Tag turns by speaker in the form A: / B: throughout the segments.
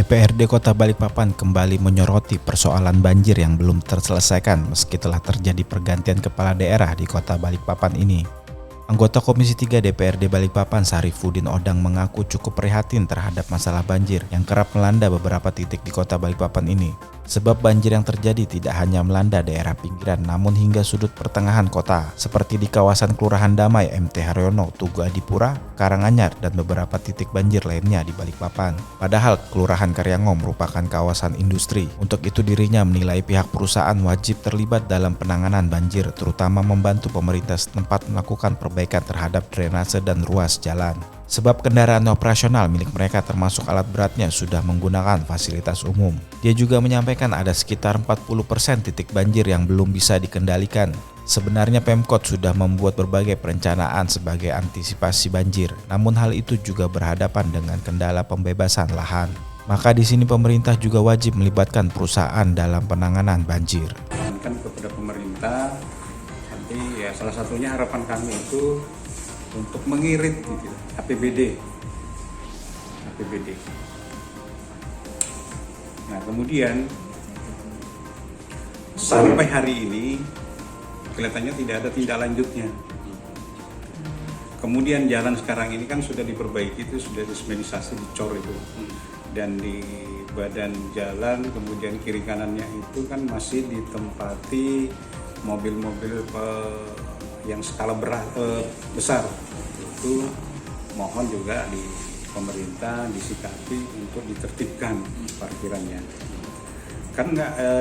A: DPRD Kota Balikpapan kembali menyoroti persoalan banjir yang belum terselesaikan meski telah terjadi pergantian kepala daerah di Kota Balikpapan ini. Anggota Komisi 3 DPRD Balikpapan Sarifudin Odang mengaku cukup prihatin terhadap masalah banjir yang kerap melanda beberapa titik di Kota Balikpapan ini. Sebab banjir yang terjadi tidak hanya melanda daerah pinggiran namun hingga sudut pertengahan kota seperti di kawasan Kelurahan Damai, MT Haryono, Tugu Adipura, Karanganyar, dan beberapa titik banjir lainnya di Balikpapan. Padahal Kelurahan Karyangom merupakan kawasan industri. Untuk itu dirinya menilai pihak perusahaan wajib terlibat dalam penanganan banjir, terutama membantu pemerintah setempat melakukan perbaikan terhadap drainase dan ruas jalan. Sebab kendaraan operasional milik mereka termasuk alat beratnya sudah menggunakan fasilitas umum. Dia juga menyampaikan ada sekitar 40% titik banjir yang belum bisa dikendalikan. Sebenarnya Pemkot sudah membuat berbagai perencanaan sebagai antisipasi banjir, namun hal itu juga berhadapan dengan kendala pembebasan lahan. Maka di sini pemerintah juga wajib melibatkan perusahaan dalam penanganan banjir.
B: Kan kepada pemerintah, nanti ya salah satunya harapan kami itu untuk mengirit gitu, APBD. Nah kemudian sampai hari ini kelihatannya tidak ada tindak lanjutnya. Kemudian jalan sekarang ini kan sudah diperbaiki, itu sudah disemenisasi, dicor itu, dan di badan jalan kemudian kiri kanannya itu kan masih ditempati mobil-mobil yang skala besar. Itu mohon juga di pemerintah disikapi untuk ditertibkan parkirannya. Kan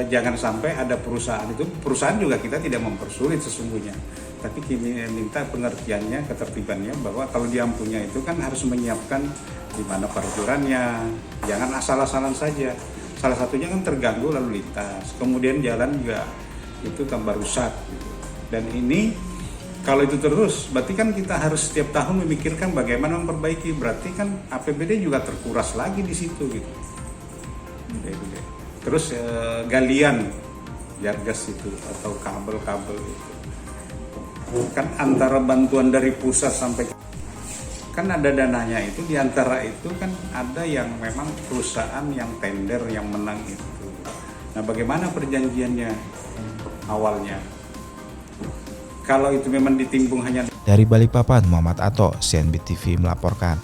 B: jangan sampai ada perusahaan juga kita tidak mempersulit sesungguhnya, tapi kini minta pengertiannya, ketertibannya, bahwa kalau dia punya itu kan harus menyiapkan di mana parkirannya, jangan asal-asalan saja. Salah satunya kan terganggu lalu lintas, kemudian jalan juga itu tambah rusak gitu. Dan ini kalau itu terus, berarti kan kita harus setiap tahun memikirkan bagaimana memperbaiki. Berarti kan APBD juga terkuras lagi di situ gitu. Terus galian jargas itu atau kabel-kabel itu. Kan antara bantuan dari pusat sampai kan ada dananya itu, di antara itu kan ada yang memang perusahaan yang tender yang menang itu. Nah, bagaimana perjanjiannya awalnya? Kalau itu memang ditimbung hanya
A: dari Balikpapan, Muhammad Ato, CNB TV melaporkan.